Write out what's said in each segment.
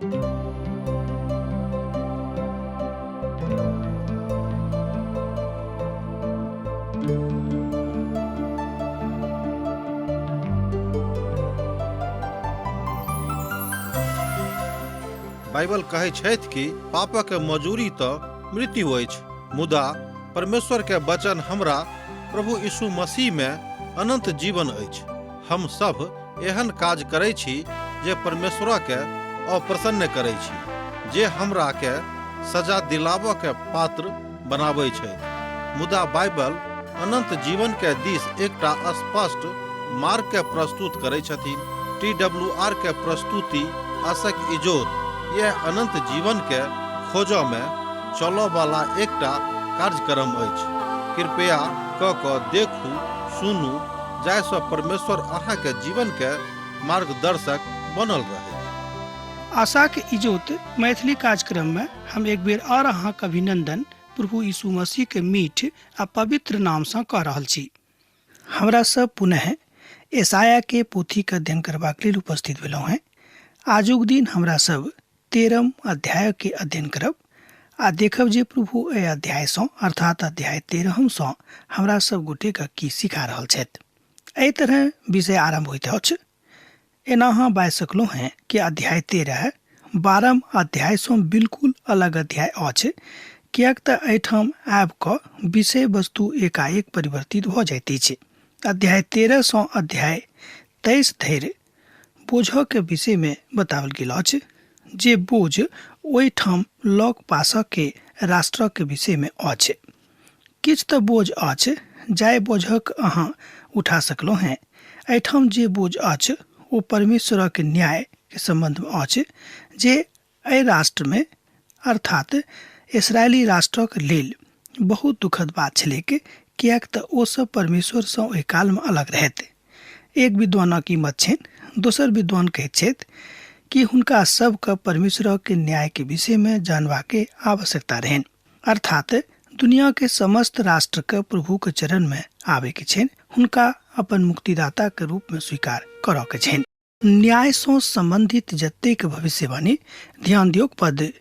Bible कहै छथि कि पापक मजूरी तो मृत्यु अछि, मुदा परमेश्वर के वचन हमरा प्रभु यीशु मसीह में अनंत जीवन अछि। हम सब एहन काज करै छी जे परमेश्वर के अप्रसन्न करै छी, जे हमरा के सजा दिलाबऽ के पात्र बनाबै छै। मुदा बाइबल अनंत जीवन के दिस एकटा स्पष्ट मार्ग के प्रस्तुत करै छथिन। TWR के प्रस्तुति आशक इजोत यह अनंत जीवन के खोजो में चलो वाला एकटा कार्यक्रम अछि। कृपया क देखू, सुनू, जाहिसँ परमेश्वर अहाँ के जीवन के मार्गदर्शक बनल रहे। आशा के इजोत मैथिली कार्यक्रम में हम एक बेर और अहाँक अभिनंदन प्रभु यीशु मसीह के मीठ आ पवित्र नाम से कह रहल छी। हमरा सब पुनः यशाया के पोथी के अध्ययन करबाक लेल उपस्थित भेलहुँ हैं। आजुक दिन हमरा सब 13 अध्याय के अध्ययन करब आ देखब जे प्रभु एहि अध्याय से अर्थात अध्याय 13 से हमरा सब गोटे के की सिखा रहल छथि। एहि तरह विषय आरंभ होइत अछि। एना अहाँ बाजि सकलहुँ हैं कि अध्याय 13 12 अध्याय से बिल्कुल अलग अध्याय अछि, कियाक तऽ एहिठाम आबि कऽ विषय वस्तु एकाएक परिवर्तित भऽ जाइत अछि। अध्याय 13 से अध्याय 23 धरि बोझ के विषय में बताओल गेल अछि, जे बोझ ओहिठाम लग पासक के राष्ट्र के विषय में अछि। किछ तऽ बोझ अछि जाहि बोझक अहाँ उठा सकलहुँ हैं। एहिठाम जे बोझ अछि ओ परमेश्वर के न्याय के संबंध में अछि, जे एहि राष्ट्र में अर्थात इस्राएली राष्ट्रक लेल बहुत दुखद बात छलैक, कियाक तऽ ओ सब परमेश्वर से ओहि काल में अलग रहथि। एक विद्वानक ई मत छनि। दोसर विद्वान कहैत छथि कि हुनका सबके परमेश्वर के न्याय के विषय में जानवा के आवश्यकता रहन, अर्थात दुनिया के समस्त राष्ट्र के प्रभु के चरण में आवे के छन, हुनका अपन मुक्तिदाता के रूप में स्वीकार करऽ के छन। न्याय से संबंधित जतेक भविष्यवाणी ध्यान दियौ पद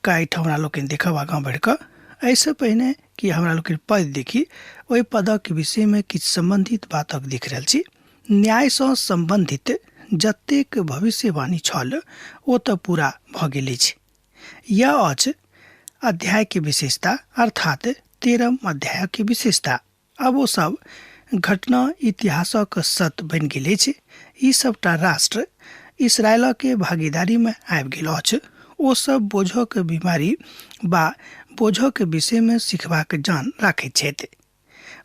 का एहिठाम हमरा लोग देखब आगाँ बढ़ कऽ। ऐसे पहिने कि हमरा लोग पद देखी, ओहि पद के विषय में किछु संबंधित बातक देख रहल छी। न्याय से संबंधित जतेक भविष्यवाणी छल ओ तऽ पूरा भऽ गेल अछि। यह अछि अध्याय के विशेषता, अर्थात 13 अध्याय के विशेषता। अब वो सब घटना इतिहासक सत्य बनि गेल अछि। ई सबटा राष्ट्र इसराइल के भागीदारी में आबि गेल अछि। ओ सब बोझ के बीमारी बा बोझ के विषय में सिखबाक जान राखैत छथि।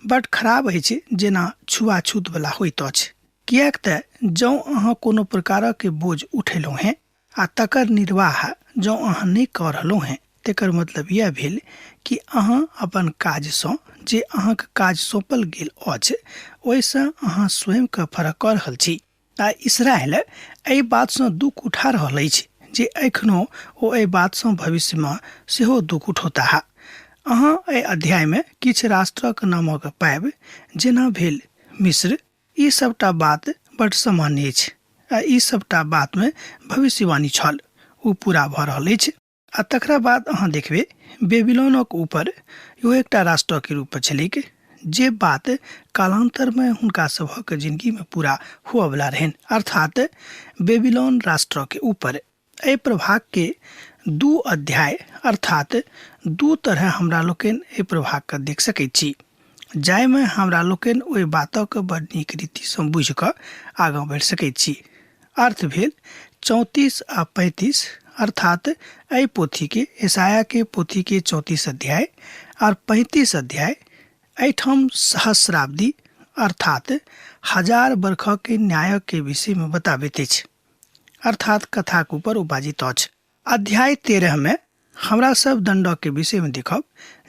बड खराब अछि जेना छुआछूत वाला होइत अछि, कियाक तऽ जँ अहाँ कोनो प्रकार के बोझ उठेलहुँ हैं आ तकर निर्वाह जँ अहाँ नहि कऽ रहलहुँ हैं, तेकर मतलब यह भेल कि अहाँ अपन काज सँ जे अहाँक काज सौंपल गेल अछि ओहिसँ अहाँ स्वयं के फरक कऽ रहल छी। आ इसराइल एहि बात सँ दुख उठा रहल अछि जे एखनो ओ एहि बात सँ भविष्य में सेहो दुख उठौता। अहाँ एहि अध्याय में किछु राष्ट्रक नामक पायब, जेना भेल मिस्र। ई सबटा बात बड सामान्य अछि आ ई सबटा बात में भविष्यवाणी छल, ओ पूरा भऽ रहल अछि। आ तकरा बाद अहाँ देखबे बेबीलोनक ऊपर इहो एकटा राष्ट्र के रूप में छलैक, जे बात कालांतर में हुनका सभक जिंदगी में पूरा हुअ वाला रहन, अर्थात बेबीलोन राष्ट्र के ऊपर। एहि प्रभाग के 2 अध्याय अर्थात 2 तरह हमरा लोकनि एहि प्रभाग के देख सकैत छी, जाहिमे हमरा लोकनि ओहि बातक बड़ नीक रीति सँ बुझि कऽ आगाँ बढ़ि सकैत छी। अर्थ भेल 34 आ 35, अर्थात एहि पोथी के यशाया के पोथी के 34 अध्याय और 35 अध्याय एहिठाम सहस्राब्दी अर्थात 1000 वर्ष के न्याय के विषय में बताबैत अछि, अर्थात कथा के ऊपर उपाजित अछि। अध्याय 13 में हमरा सब दंड के विषय में देखब,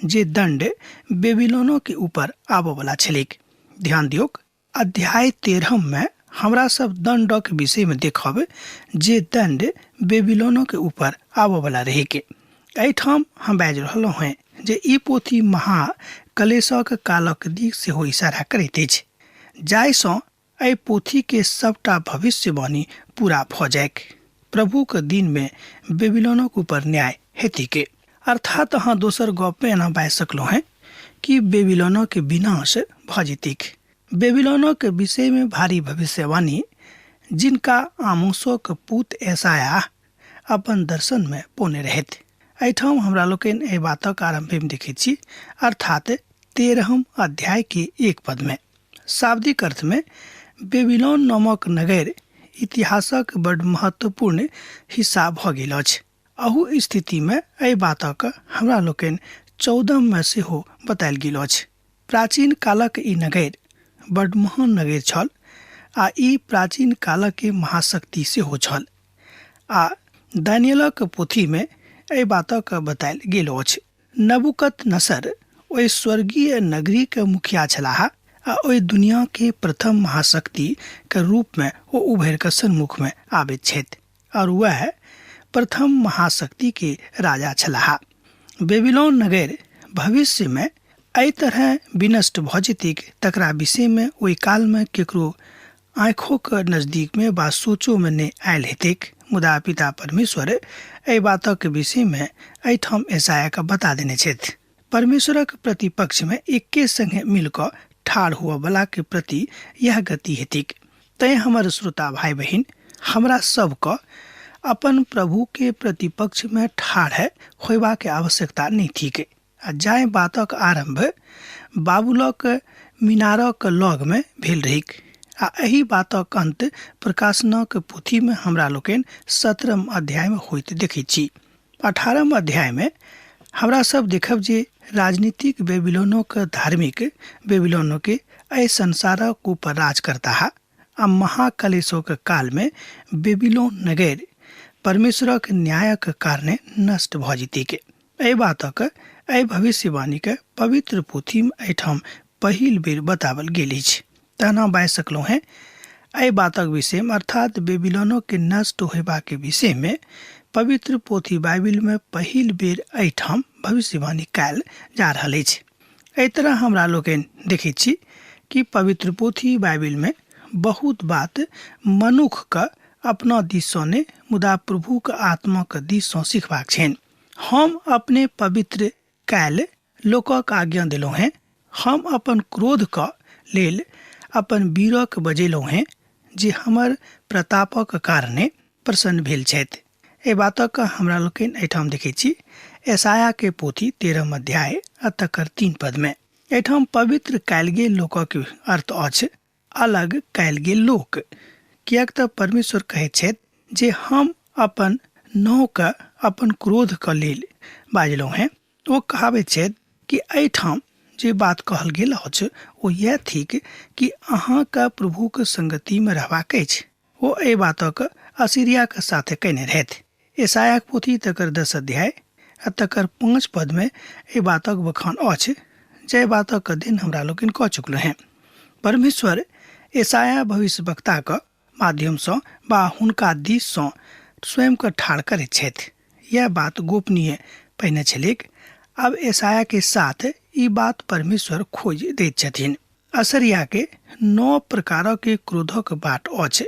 जे दंड बेबीलोनो के ऊपर आबऽ वाला छलैक। ध्यान दियौ, अध्याय 13 में हमरा सब दंड के विषय में देखब, जे दंड बेबीलोनो के ऊपर आबऽ वाला रहे के। एहिठाम हम बाजि रहलहुँ हैं जे ई पोथी महाक्लेशक कालक दिस सेहो इशारा करैत अछि, जाहिसँ एहि पोथी के सबटा भविष्यवाणी पूरा भऽ जायक। प्रभु के दिन में बेबीलोनक ऊपर न्याय हेती के। अर्थात अहाँ दोसर गप में एना बाजि सकलो हैं कि बेबीलोनो के विनाश भ जेतिक। बेबीलोनो के विषय में भारी भविष्यवाणी जिनका आमोसो के पुत एसाया अपन दर्शन में पोने रहत। एठाम हमरा लोकन एहि बातक आरंभ में देखै छी, अर्थात 13 अध्याय के 1 पद में। शाब्दिक अर्थ में बेबीलोन नामक नगर इतिहासक बड़ महत्वपूर्ण हिस्सा भ गेल अछि। अहू स्थिति में एहि बातक हमरा लोकन 14 में सेहो बतायल गेल अछि। प्राचीन कालक ई नगर बड़ महान नगर छल आ ई प्राचीन कालक के महाशक्ति सेहो छल। आ दानियेलक पोथी में एहि बातक बतायल गेल अछि। नबुकदनेस्सर ओहि स्वर्गीय नगरी के मुखिया छलाह आ ओहि दुनिया के प्रथम महाशक्ति के रूप में ओ उभर के सन्मुख में आबैत छथि और वह प्रथम महाशक्ति के राजा छलाह। बेबीलोन नगर भविष्य में एहि तरह विनष्ट भ जेतिक तकरा विषय में ओहि काल में केकरो आँखों के नजदीक में बा सोचो में नहीं आयल हेतिक। मुदा पिता परमेश्वर एहि बातक विषय में एहिठाम एसाया के बता देने छथि। परमेश्वरक प्रतिपक्ष में एके संगे मिलकर ठाढ़ हुआ वाला के प्रति यह गति हेतिक। तय हमर श्रोता भाई बहन, हमरा सबको अपन प्रभु के प्रतिपक्ष में ठाढ़ होयबा के आवश्यकता नहीं थी। जाय बातक आरंभ बाबुलक मीनारक लग में भेल रहिक आ एही बातक अंत प्रकाशनक पोथी में हमरा लोकन 17 अध्याय में होइत देखै छी। 18 अध्याय में हमरा सब देखब जे राजनीतिक बेबीलोनो के धार्मिक बेबीलोनो के एहि संसारक ऊपर राज करता है। आ महाकलेशों के काल में बेबीलोन नगर परमेश्वरक न्यायक कारणे नष्ट भ जेतिक। एहि बातक एहि भविष्यवाणी के पवित्र पोथी में एठाम पहिल बेर बतावल गेल अछि। तहना बाजि सकलहुँ हैं एहि बातक विषय में, अर्थात बेबीलोनो के नष्ट होयबा के विषय में पवित्र पोथी बाइबिल में पहिल बेर एठाम भविष्यवाणी कयल जा रहल अछि। एहि तरह हमरा लोकन देखै छी कि पवित्र पोथी बाइबिल में बहुत बात मनुख का अपना दिशा ने मुदा प्रभु के आत्मा के दिशा सीखबाक छेन। हम अपने पवित्र कैल लोकक आज्ञा दिलौ हैं। हम अपन क्रोध का लेल अपन वीरक बजेलौ हैं जे हमर प्रतापक कारणे प्रसन्न भेल छथि। ए बातक हमरा लोकन एठाम देखै छी एसाया के पोथी 13 अध्याय आ तकर 3 पद में। एठाम पवित्र कैल गेल लोकक अर्थ अछि अलग कैल गेल लोक। कियाक त परमेश्वर कहै छथि जे हम अपन नौ का अपन क्रोध का लेल बाजलौ हैं। ओ कहावे छथि कि एठाम जे बात कहल गेल अछि ओ यह थिक कि अहाँ का प्रभु के संगति में रहबाक अछि। ओ एहि बातक असीरिया के साथे कहने रहथि। एसाया के पोथी तकर 10 अध्याय आ तकर 5 पद में एहि बातक बखान अछि जे बातक दिन हमरा लोकन कह चुकल हैं। परमेश्वर एसाया भविष्यवक्ता के माध्यम से बा हुनका दिस से स्वयं के ठाढ़ करैत छथि। यह बात गोपनीय पहिने छलिक। अब एसाया के साथ ई बात परमेश्वर खोज दैत छथिन। असरिया के 9 प्रकार के क्रोधक बाट अछि।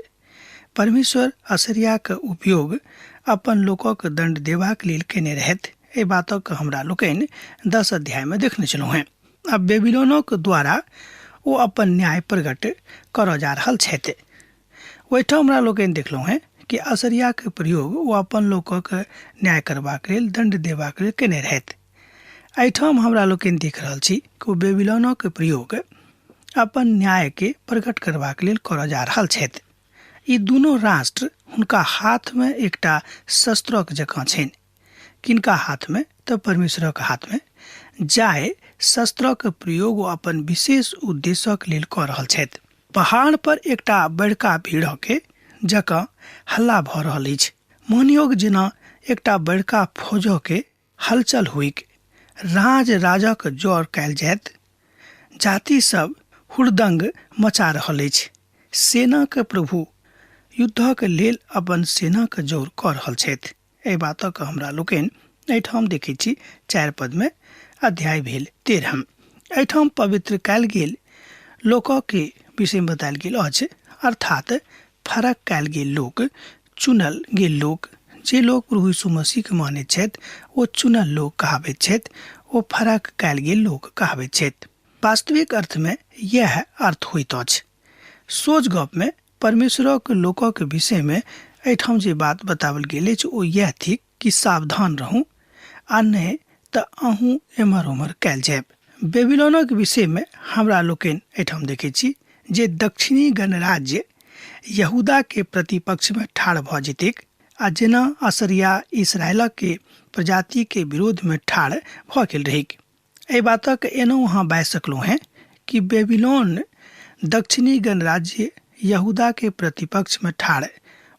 परमेश्वर असरिया के उपयोग अपन लोकक दंड देबाक लेल केने रहथि। एहि बातक हमरा लोकनि 10 अध्याय में देखने छलहुँ हैं। अब बेबीलोनो के द्वारा ओ अपन न्याय प्रकट कर जा रहल छथि। ओहिठाम हमरा लोकनि देखलहुँ हैं कि असरिया के प्रयोग ओ अपन लोकक न्याय करबाक लेल दंड देबाक लेल केने रहथि। एहिठाम हमरा लोकनि देख रहल छी कि ओ बेबीलोनो के प्रयोग अपन न्याय के प्रकट करबाक लेल कर जा रहल छथि। ई दुनू राष्ट्र हुनका हाथ में एकटा शस्त्रक जकाँ छनि। किनका हाथ में तो परमेश्वरक हाथ में। जाय शस्त्रक प्रयोग ओ अपन विशेष उद्देश्यक लेल कर रहल छथि। पहाड़ पर एकटा बड़का भीड़ के जकाँ हल्ला भ रहल अछि। मोहनियोग जेना एकटा बड़का फौज के हलचल हुइक राज राजक जोर कयल जायत। जाति सब हुड़दंग मचा रहल अछि। सेना के प्रभु युद्धक लेल अपन सेना के जोर कर रहल छथि। एहि बातक हमरा लोकनि एहिठाम देखै छी 4 पद में अध्याय भेल 13। एहिठाम पवित्र कयल गेल लोक के विषय में बतायल गेल अछि, अर्थात फरक कयल गेल लोक चुनल गेल लोग, जे लोग प्रभु यीशु मसीह के माने छथि ओ चुनल लोग कहाबैत छथि, ओ फरक कयल गेल लोग कहाबैत छथि। वास्तविक अर्थ में यह अर्थ होइत अछि। सोच गप में परमेश्वरक लोकक विषय में एठाम जे बात बतावल गेल अछि ओ यह थी कि सावधान रहूं आ नहीं त अहूँ एम्हर उम्हर कयल जायब। बेबीलोनक विषय में हमरा लोकनि एठाम देखै छी जे दक्षिणी गणराज्य यहूदा के प्रतिपक्ष में ठाढ़ भ जेतैक, आ जेना असरिया इसराइलक के प्रजाति के विरोध में ठाढ़ भ गेल रहिक। एहि बातक एनहु अहाँ बाजि सकलहुँ हैं कि बेबीलोन दक्षिणी गणराज्य यहूदा के प्रतिपक्ष में ठाढ़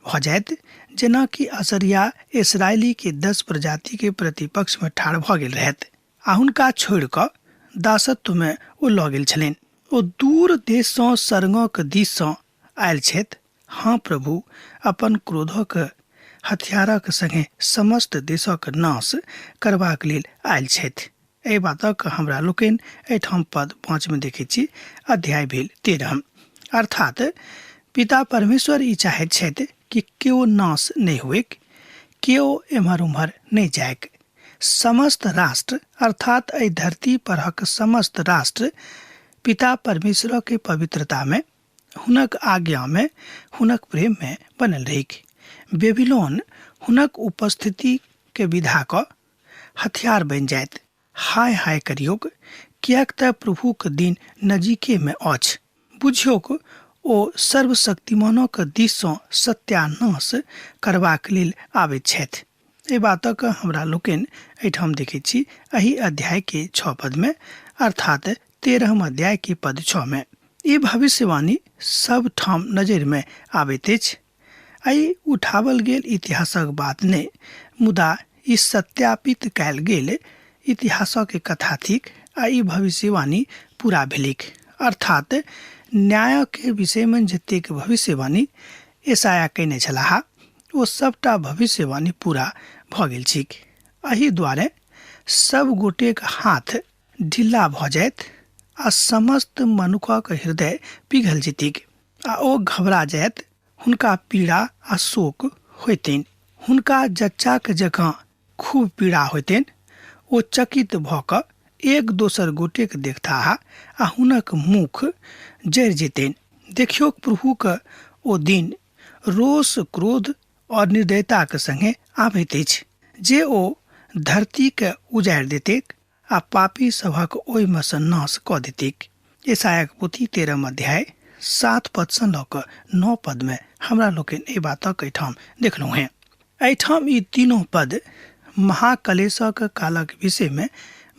भ जायत, जेना कि असरिया इसराइली के 10 प्रजाति के प्रतिपक्ष में ठाढ़ भ गेल रहत आ हुनका छोड़ि कऽ दासत्व में ओ लऽ गेल छलनि। ओ दूर देश सँ सरंगक दिस सँ आयल छथि। हाँ प्रभु अपन क्रोधक हथियारक संगे समस्त देशक नाश करबाक लेल आयल छथि। एहि बातक हमरा लोकनि एहिठाम पद 5 में देखै छी, अध्याय भेल 13। अर्थात पिता परमेश्वर ई चाहैत छथि कि केओ नाश नहीं हुएक, केओ एम्हर उम्हर नहीं जायक। समस्त राष्ट्र अर्थात एहि धरती परक समस्त राष्ट्र पिता परमेश्वर के पवित्रता में, हुनक आज्ञा में, हुनक प्रेम में बनल रहिक। बेबीलोन हुनक उपस्थिति के विधा क हथियार बन जायत। हाय हाय करियोक, कियाक त प्रभुक दिन नजीके में अछि। बुझियोक ओ सर्वशक्तिमानक दिस सँ सत्यानाश करबाक लेल आबैत छथि। एहि बातक हमरा लोकनि एहिठाम देखै छी एहि अध्याय के 6 पद में, अर्थात 13 अध्याय के पद 6 में। ई भविष्यवाणी सब ठाम नजर में आबैत अछि। एहि उठावल गेल इतिहासक बात नहि, मुदा ई सत्यापित कयल गेल इतिहासक कथा थिक आ ई भविष्यवाणी पूरा भेलिक। अर्थात न्याय के विषय में जतेक भविष्यवाणी यशायाह कयने छलाह ओ सबटा भविष्यवाणी पूरा भ गेल छिक। एहि दुआरे सब गोटेक हाथ ढिल्ला भ जायत आ समस्त मनुखक हृदय पिघल जेतिक आ ओ घबरा जायत। हुनका पीड़ा आ शोक होइतनि, हुनका जच्चाक जकाँ खूब पीड़ा होइतनि। ओ चकित भ कऽ एक दोसर गोटेक देखताह आ हुनक मुख जरि जेतनि। देखियौ प्रभुक ओ दिन रोष, क्रोध और निर्दयताक संगे आबैत अछि, जे ओ धरती के उजाड़ि देतेक आ पापी सभक ओहि में सँ नाश कऽ देतेक। यशायाह के पोथी 13 अध्याय 7 पद सँ लऽ कऽ 9 पद में हमरा लोकनि एहि बातक एहिठाम देखलहुँ हैं। एहिठाम ई तीनों पद महाकलेशक कालक विषय में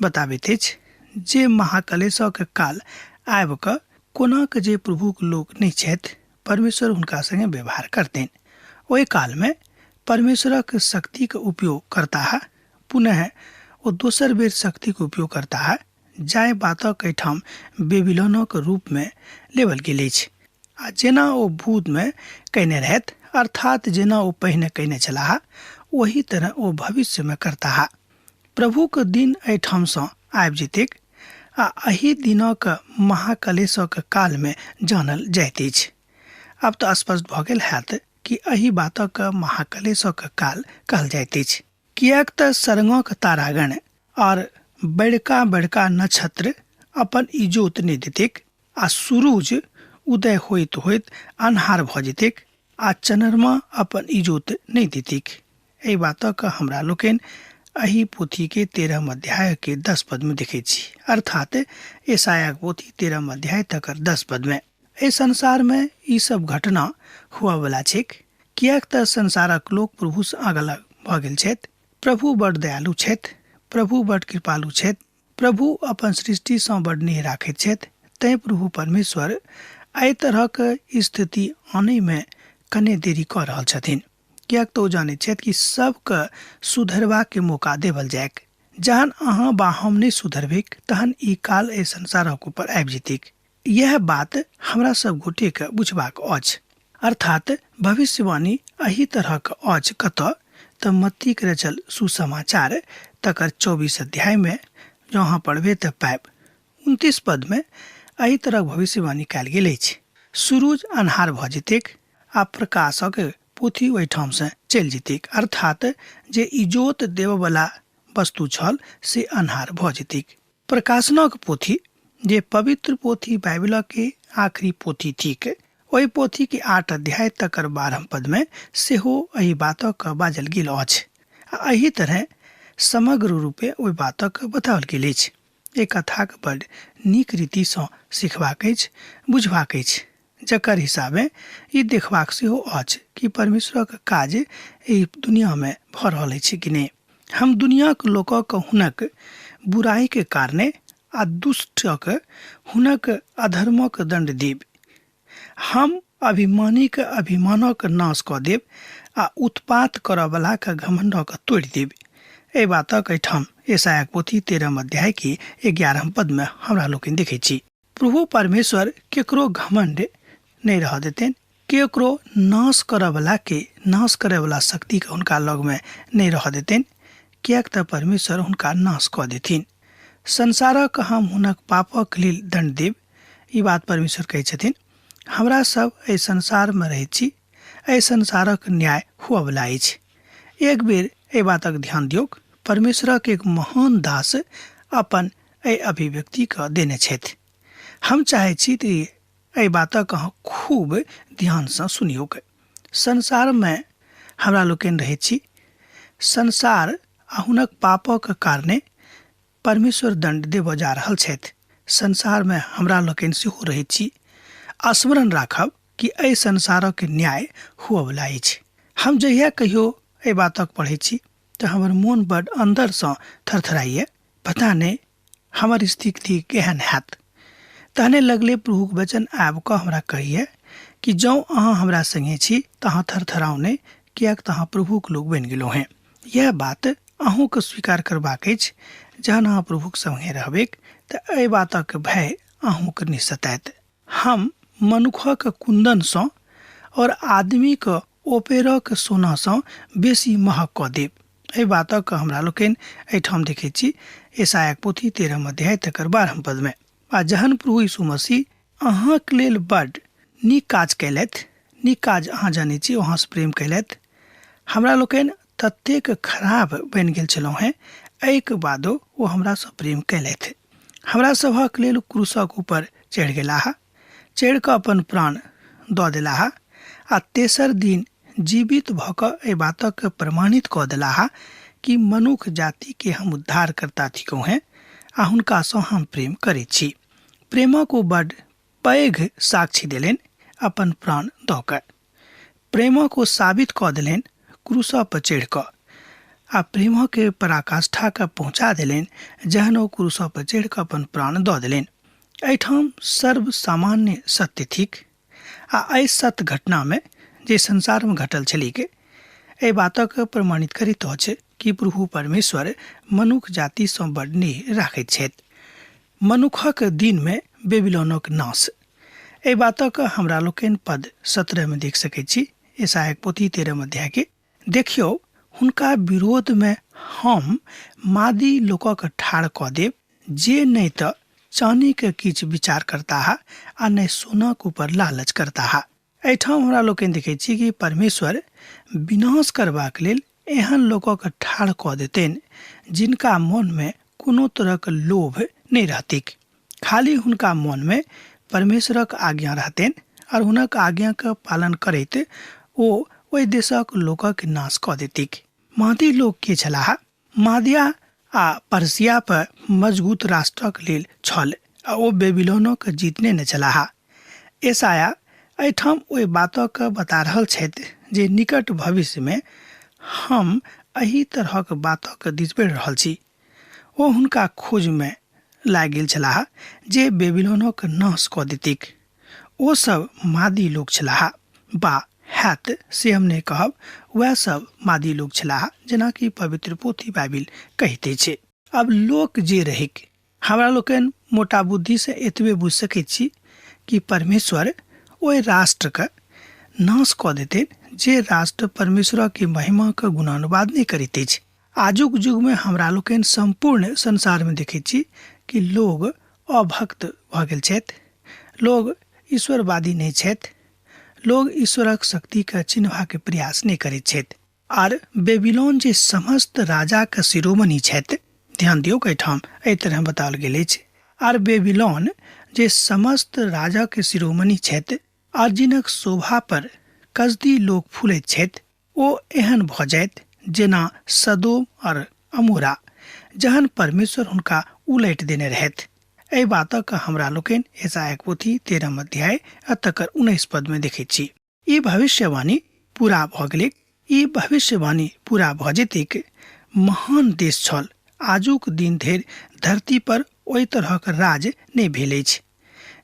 बताबैत अछि, जे महाकलेशक काल आबि कऽ कोनाक जे प्रभुक लोक नहीं छथि, परमेश्वर हुनका संगे व्यवहार करतनि। ओहि काल में परमेश्वरक शक्ति के उपयोग करता है, पुनः ओ दोसर बेर शक्ति के उपयोग करता है। जाय बातक एहिठाम बेबीलोनक रूप में लेवल गेल अछि आ जेना ओ भूत में कयने रहथि, अर्थात जेना ओ पहिने कयने छलाह ओही तरह ओ भविष्य में करता है। प्रभुक दिन एहिठाम सँ आबि जेतैक आ एहि दिनक महाकलेशक काल में जानल जाइत अछि। अब तो स्पष्ट भ गेल हैत कि एहि बातक महाकलेशक काल कहल जाइत अछि, कियाक त सरंगक तारागण और बड़का बड़का नक्षत्र अपन इजोत नहीं देतेक आ सूरज उदय होइत होइत अन्हार भ जेतैक आ चंद्रमा अपन इजोत नहीं देतेक। एहि बातक हमरा लोकनि एहि पोथी के 13 अध्याय के 10 पद में देखै छी, अर्थात यशायाह पोथी 13 अध्याय तक 10 पद में। एहि संसार में ई सब घटना हुआ वाला छैक, कियाक त संसारक लोक प्रभु से अलग भ गेल छथि। प्रभु बड़ दयालु छथि, प्रभु बड़ कृपालु छथि, प्रभु अपन सृष्टि सँ बड़ नेह राखैत छथि। तैं प्रभु परमेश्वर एहि तरहक स्थिति आने में कने देरी कऽ रहल छथिन, कियाक तो जाने छथि कि सबके सुधरबा के मौका देवल जायक। जहन अहाँ बा हम नहीं सुधरबेक तहन ई काल एहि संसारक ऊपर आबि जेतैक। यह बात हमरा सब गोटे के बुझबाक अछि। अर्थात भविष्यवाणी एहि तरहक अछि कतऽ त मत्ती के रचल सुसमाचार तकर 24 अध्याय में जो अहाँ पढ़बे त पाएब। 29 पद में एहि तरह भविष्यवाणी कयल गेल अछि। सूरज अन्हार भ जेतैक आ प्रकाशक पोथी ओहि ठाम से चलि जेतिक, अर्थात जे इजोत देववला वस्तु छल से अन्हार भ जेतिक। प्रकाशनक पोथी जे पवित्र पोथी बाइबल के आखिरी पोथी थिक, ओहि पोथी के 8 अध्याय तकर 12 पद में सेहो एहि बातक बाजल गेल अछि। एही तरह समग्र रूपे ओहि बातक बताओल गेल अछि। ए कथाक बड़ नीक रीति सँ सिखबाक अछि, बुझबाक अछि, जकर हिसाबे ई देखबाक सेहो अछि कि परमेश्वरक काज एहि दुनिया में भ रहल अछि कि नहि। हम दुनियाक लोकक हुनक बुराई के कारणे आ दुष्टक हुनक अधर्मक दंड देब। हम अभिमानीक अभिमानक नाश कऽ देब आ उत्पात करऽ वाला के घमंडक तोड़ि देब। एहि बातक एहिठाम यशायाह पोथी 13 अध्याय के 11 पद में हमरा लोकनि देखै छी। प्रभु परमेश्वर केकरो घमंड नहीं रह देतेन, केकरो नाश करऽ वाला के नाश करे वाला शक्ति के हुनका लग में नहीं रह देतेन, कियाक तऽ परमेश्वर हुनका नाश कऽ देथिन। संसारक हम हुनक पापक लेल दंड देब। ई बात परमेश्वर कहै छथिन। हमरा सब एहि संसार में रहै छी, एहि संसारक न्याय हुअ वाला अछि। एक बेर एहि बातक ध्यान दियौक, परमेश्वरक एक महान दास अपन एहि अभिव्यक्ति के देने छथि। हम चाहै छी कि एहि बातक अहाँ खूब ध्यान सँ सुनियौक। संसार में हमरा लोकनि रहै छी। संसार आ हुनक पापक कारणे परमेश्वर दंड देबऽ जा रहल छथि। संसार में हमरा लोकनि सेहो रहै छी। स्मरण राखब कि एहि संसारक न्याय हुअ वाला अछि। हम जहिया कहियो एहि बातक पढ़ै छी तऽ हमर मोन बड़ अंदर सँ थरथराइए। पता नहीं हमर स्थिति केहन हैत। तहने लगले प्रभुक वचन आबि कऽ हमरा कहिए कि जँ अहाँ हमरा संगे छी तऽ अहाँ थरथराउ नहि, कियाक तऽ अहाँ प्रभुक लोक बनि गेलहुँ हैं। यह बात अहूँके स्वीकार करबाक अछि। जहन अहाँ प्रभुक संगे रहबेक तऽ एहि बातक भय अहूँके नहि सतायत। हम मनुखक कुंदन सँ और आदमीक ओपेरक सोना सँ बेसी महग कऽ देब। एहि बातक हमरा लोकनि एहिठाम देखै छी यशायाह पोथी 13 अध्याय तकर 12 पद में। आ जहन प्रभु यीशु मसीह अहाँक लेल बड़ नीक काज कयलथि, नीक काज अहाँ जानै छी, अहाँ सँ प्रेम कयलथि। हमरा लोकनि ततेक खराब बनि गेल छलहुँ हैं, एहिके बादो ओ हमरा सँ प्रेम कयलथि। हमरा सभक लेल क्रूसक ऊपर चढ़ि गेलाह, चढ़ि कऽ अपन प्राण दऽ देलाह आ तेसर दिन जीवित भऽ कऽ एहि बातक प्रमाणित कऽ देलाह कि मनुष्य जाति के हम उद्धार करता थिकहुँ हैं आ हुनका सँ हम प्रेम करैत छी। प्रेमक ओ बड़ पैघ साक्षी देलनि अपन प्राण दऽ कऽ। प्रेमक ओ साबित कऽ देलनि क्रूसा पर चढ़ि कऽ, आ प्रेमक के पराकाष्ठा के पहुँचा देलनि जहन ओ क्रूसा पर चढ़ि कऽ अपन प्राण दऽ देलनि। एहिठाम सर्व सामान्य सत्य थिक। आ एहि सत्य घटना में जे संसार में घटल छलिक, एहि बातक प्रमाणित करैत अछि कि प्रभु परमेश्वर मनुष्य जाति सँ बड़ नेह राखैत छथि। मनुखक दिन में बेबीलोनक नाश। एहि बातक हमरा लोकनि पद 17 में देख सकैत छी। यशायाह पोथी 13 अध्याय के देखियौ, हुनका विरोध में हम मादी लोकक ठाढ़ कऽ देब, जे नहीं तऽ चानी के किछ विचार करता आ नहीं सोनाक ऊपर लालच करता। एहिठाम हमरा लोकनि देखै छी कि परमेश्वर विनाश करबाक लेल एहन लोकक ठाढ़ कऽ देतनि जिनका मन में कोनो तरहक लोभ नहीं रहतिक। खाली हुनका मन में परमेश्वरक आज्ञा रहतनि और हुनक आज्ञा के पालन करैत ओ ओहि देशक लोकक नाश कऽ देतिक। मादी लोक के छलाह? मादिया आ पर्सिया पर मजबूत राष्ट्रक लेल छल आ ओ बेबीलोनक जीतने न छलाह। यशायाह एहिठाम ओहि बातक बता रहल छथि जे निकट भविष्य में हम एही तरहक बातक दिस बढ़ि रहल छी। ओ हुनका खोज में लागि गेल छलाह जे बेबीलोनक नाश कऽ देतिक। ओ सब मादी लोक छलाह, बा हैत से हम नहीं कहब, वह सब मादी लोक छलाह जेनाकि पवित्र पोथी बाइबिल कहिते छै। अब लोक जे रहिक, हमरा लोकनि मोटा बुद्धि से एतबे बुझ सकैत छी कि परमेश्वर ओहि राष्ट्र के नाश कऽ देते जे राष्ट्र परमेश्वर के महिमा के गुणानुवाद नहीं करैत अछि। आजुक युग में हमरा लोकनि संपूर्ण संसार में देखै छी कि लोग अभक्त भऽ गेल छथि, लोग ईश्वरवादी नहीं छथि, लोग ईश्वरक शक्ति के चिन्हवा के प्रयास नहीं करै छथि। आर बेबीलोन जे समस्त राजा के शिरोमणि छथि, ध्यान दियौ एहिठाम एहि तरह बताओल गेल अछि। आर बेबीलोन जे समस्त राजा के शिरोमणि छथि आर जिनक शोभा पर कसदी लोग फूलैत छथि, ओ एहन भऽ जायत जेना सदोम और अमोरा, जहन परमेश्वर हुनका उलटि देने रहथि। एहि बातक हमरा लोकनि यशायाह पोथी 13 अध्याय आ तकर 19 पद में देखैत छी। ई भविष्यवाणी पूरा भऽ गेलै। ई भविष्यवाणी पूरा भऽ जेतैक महान देश छल। आजुक दिन धरि धरती पर ओहि तरहक राज नहि भेल अछि।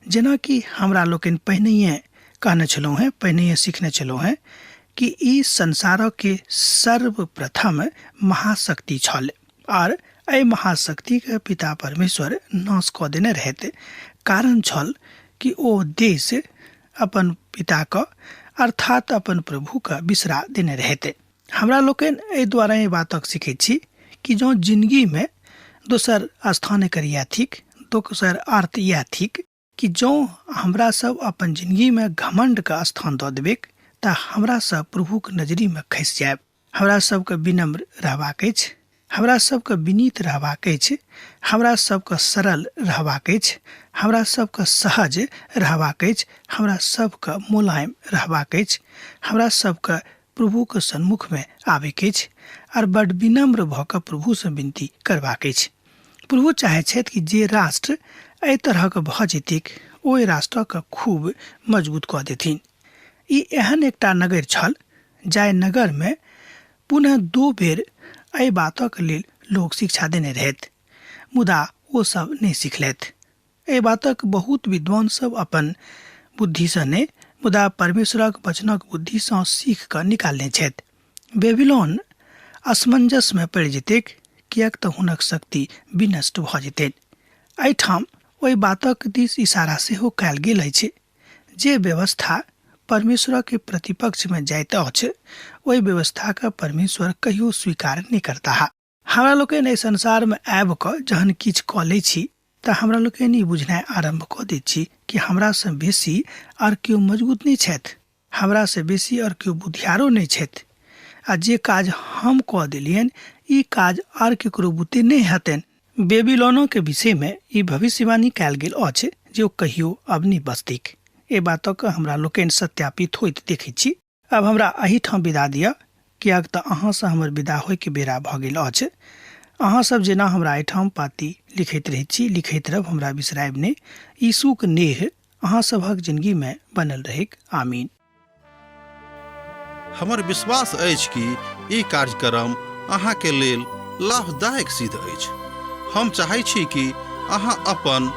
जेना कि हमरा लोकनि पहिनहिए कहने छलहुँ हैं, पहिनहिए सीखने छलहुँ हैं कि ई संसारक के सर्वप्रथम महाशक्ति छल और एहि महाशक्ति के पिता परमेश्वर नाश कऽ देने रहथि। कारण छल कि ओ देश अपन पिता क अर्थात अपन प्रभु का बिसरा देने रहते। हमरा लोकनि एहि द्वारा ये बातक सीखे छी कि जो जिंदगी में दोसर स्थान एकर यह थिक, दोसर अर्थ यह थिक कि जो हमरा सब अपन जिंदगी में घमंड का स्थान दऽ देबै तऽ हमरा सब प्रभु के नजरी में खसि जायब। हमरा सबके विनम्र रहबाक अछि, हमरा सबके विनीत रहबाक अछि, हमरा सबके सरल रहबाक अछि, हमरा सबके सहज रहबाक अछि, हमरा सबके मुलायम रहबाक अछि, हमरा सबके प्रभु के सन्मुख में आबैक अछि और बड़ विनम्र भऽ कऽ प्रभु से विनती करबाक अछि। प्रभु चाहै छथि कि जे राष्ट्र एहि तरहक भऽ जेतिक ओहि राष्ट्रक खूब मजबूत कऽ देथिन। ई एहन एकटा नगर छल जाहि नगर में पुनः 2 बेर एहि बातक लेल लोग शिक्षा देने रहथि, मुदा ओ सब नहि सिखलथि। एहि बातक बहुत विद्वान सब अपन बुद्धि से नहि, मुदा परमेश्वरक वचनक बुद्धि से सीख कऽ निकालने छथि। बेबीलोन असमंजस में पड़ि जेतैक, किएक तऽ हुनक शक्ति विनष्ट भऽ जेतैन। एहिठाम ओहि बातक दिस इशारा सेहो कयल गेल अछि जे व्यवस्था परमेश्वर के प्रतिपक्ष में जाइत अछि, ओहि व्यवस्था का परमेश्वर कहियो स्वीकार नहीं करता। हमरा लोकनि एहि संसार में आबि कऽ जहन किछु कऽ लै छी तऽ हमरा लोकनि ई बुझनाइ आरंभ कऽ दै छी कि हमरा से बेसी और केओ मजबूत नहीं छथि, हमरा से बेसी और केओ बुद्धियारो नहीं छथि, आ जे काज हम कऽ देलियनि ई काज और केकरो बुते नहीं हेतनि। बेबीलोनो के विषय में ई भविष्यवाणी कयल गेल अछि जे ओ कहियो अब नहीं बचतैक। ए बातक हमरा लोकनि सत्यापित होइत देखै छी। अब हमरा एहिठाम विदा दिअ, किएक तऽ अहाँ से हमर विदा होय के बेरा भऽ गेल अछि। अहाँ सब जेना हमरा एहिठाम पाती लिखैत रहै छी, लिखैत रहब, हमरा बिसरायब नहि। यीशुक नेह अहाँ सभक जिंदगी में बनल रहैक। आमीन। हमर विश्वास अछि कि ई कार्यक्रम अहाँ के लेल लाभदायक सिद्ध अछि। हम चाहै छी कि अहाँ अपन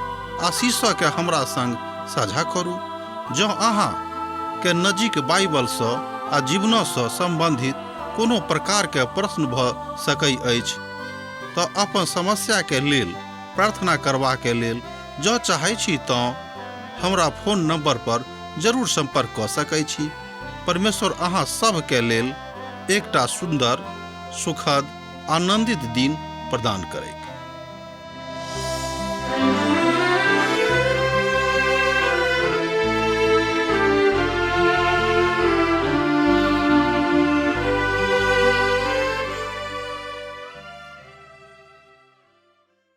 आशीषक के हमरा संग साझा करू। जँ अहाँ के नजीक बाइबल से आ जीवन से संबंधित कोनो प्रकार के प्रश्न भऽ सकै अछि तऽ अपन समस्या के लेल प्रार्थना करबा के लेल जँ चाहै छी तऽ हमरा फोन नंबर पर जरूर संपर्क कऽ सकै छी। परमेश्वर अहाँ सब के लेल एकटा सुंदर, सुखद, आनंदित दिन प्रदान करे।